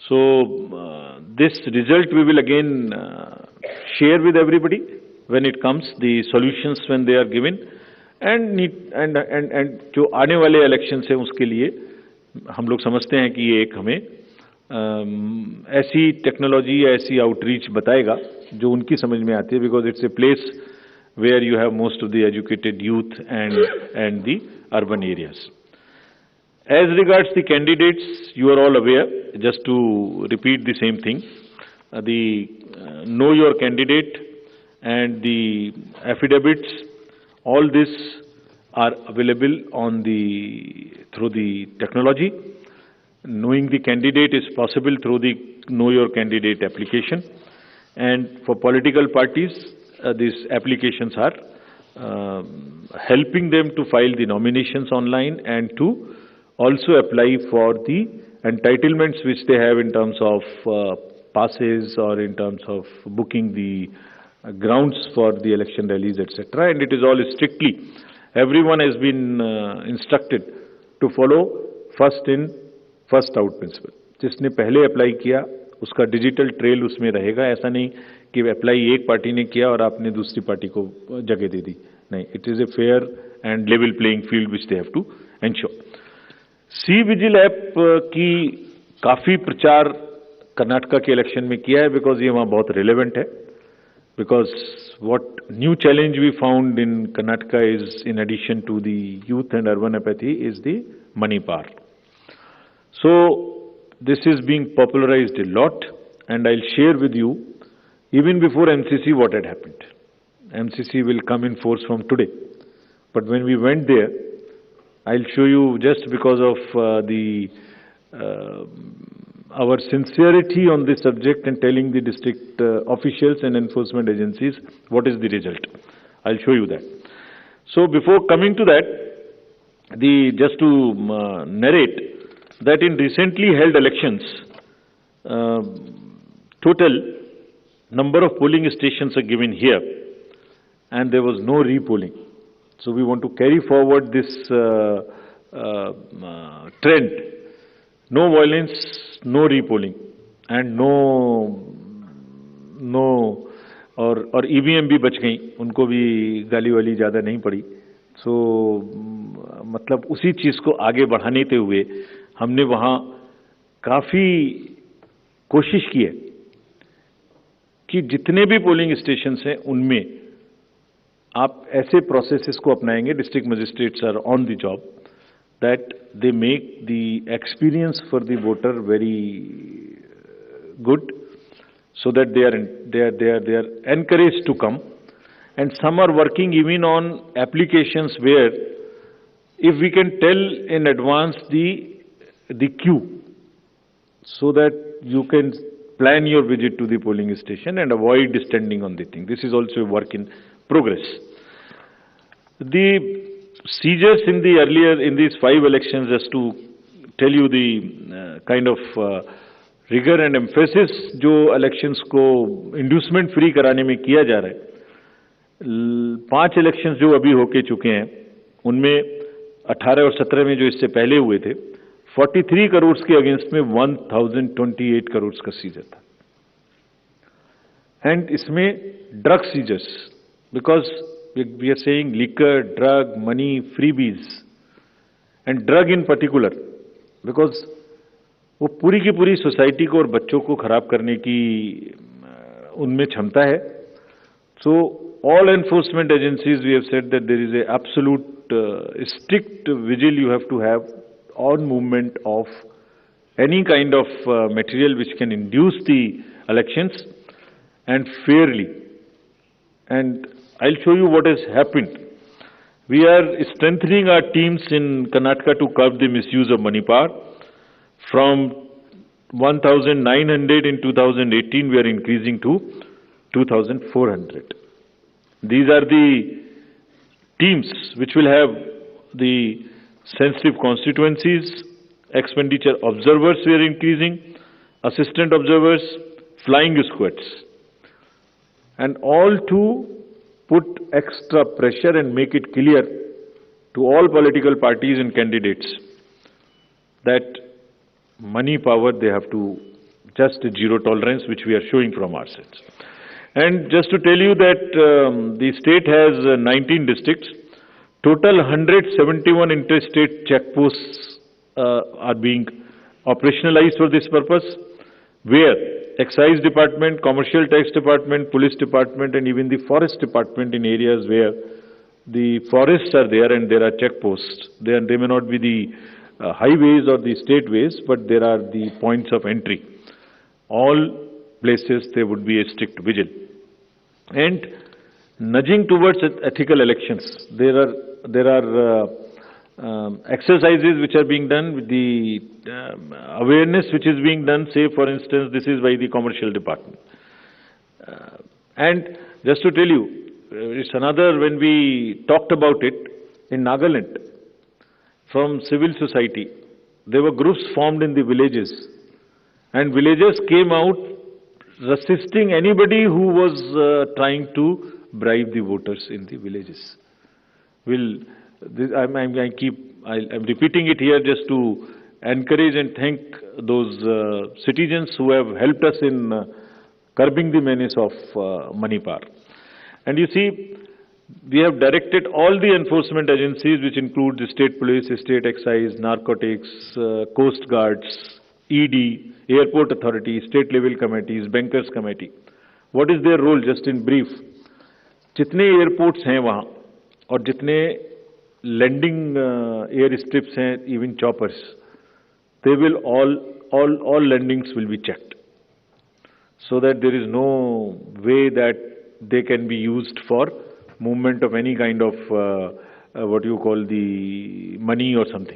So this result we will again share with everybody when it comes, the solutions when they are given, and जो आने वाले election है उसके लिए हम लोग समझते हैं कि ये एक हमें ऐसी टेक्नोलॉजी या ऐसी आउटरीच बताएगा जो उनकी समझ में आती है, because it's a place where you have most of the educated youth and the urban areas. As regards the candidates, you are all aware, just to repeat the same thing, the know your candidate and the affidavits, all this are available on through the technology. Knowing the candidate is possible through the Know Your Candidate application, and for political parties, these applications are helping them to file the nominations online and to also apply for the entitlements which they have in terms of passes or in terms of booking the grounds for the election rallies, etc. And it is all strictly, everyone has been instructed to follow first in first out principle. जिसने पहले apply किया उसका digital trail उसमें रहेगा. ऐसा नहीं कि apply एक पार्टी ने किया और आपने दूसरी पार्टी को जगह दे दी. नहीं, it is a fair and level playing field which they have to ensure. C vigil app की काफी प्रचार कर्नाटका के इलेक्शन में किया है, बिकॉज ये वहां बहुत रिलेवेंट है. Because what new challenge we found in Karnataka is, in addition to the youth and urban apathy, is the money power. So this is being popularized a lot, and I'll share with you even before MCC what had happened. MCC will come in force from today, but when we went there, I'll show you, just because of our sincerity on this subject and telling the district officials and enforcement agencies what is the result. I'll show you that. So before coming to that, just to narrate that in recently held elections, total number of polling stations are given here, and there was no repolling. So we want to carry forward this trend. No violence, no repolling, and no और EVM भी बच गई, उनको भी गाली वाली ज़्यादा नहीं पड़ी. सो मतलब उसी चीज़ को आगे बढ़ाने ते हुए हमने वहाँ काफ़ी कोशिश की है कि जितने भी पोलिंग स्टेशंस हैं उनमें आप ऐसे प्रोसेसेस को अपनाएंगे, district magistrates are on the job, that they make the experience for the voter very good, so that they are encouraged to come. And some are working even on applications where if we can tell in advance the queue, so that you can plan your visit to the polling station and avoid standing on the thing. This is also a work in progress. The seizures in these 5 elections, just to tell you the kind of rigour and emphasis जो elections को inducement free कराने में किया जा रहा है. 5 elections जो अभी होके चुके हैं उनमें 18 और 17 में जो इससे पहले हुए थे, 43 करोड़ के अगेंस्ट में 1028 करोड़ का सीजर था. एंड इसमें drug seizures, because we are saying liquor, drug, money, freebies and drug in particular, because वो पूरी की पूरी सोसाइटी को और बच्चों को खराब करने की उनमें क्षमता है. So all enforcement agencies we have said that there is a absolute strict vigil you have to have on movement of any kind of material which can induce the elections and fairly. And I will show you what has happened. We are strengthening our teams in Karnataka to curb the misuse of money power. From 1,900 in 2018, we are increasing to 2,400. These are the teams which will have the sensitive constituencies. Expenditure observers we are increasing, assistant observers, flying squads, and all to put extra pressure and make it clear to all political parties and candidates that money power they have to just zero tolerance, which we are showing from our sides. And just to tell you that the state has 19 districts. Total 171 interstate checkposts are being operationalized for this purpose, where Excise Department, Commercial Tax Department, Police Department, and even the Forest Department in areas where the forests are there and there are checkposts. They may not be the highways or the state ways, but there are the points of entry. All places there would be a strict vigil. And nudging towards ethical elections, there are exercises which are being done with the awareness which is being done. Say, for instance, this is by the Commercial Department. And just to tell you, it's another, when we talked about it in Nagaland, from civil society, there were groups formed in the villages, and villagers came out resisting anybody who was trying to bribe the voters in the villages. I'm repeating it here just to encourage and thank those citizens who have helped us in curbing the menace of Manipur. And you see, we have directed all the enforcement agencies, which include the state police, state excise, narcotics, coast guards, ED, airport authority, state level committees, bankers committee. What is their role, just in brief? जितने airports हैं वहाँ और जितने landing air strips हैं, even choppers, they will all landings will be checked, so that there is no way that they can be used for movement of any kind of what you call the money or something.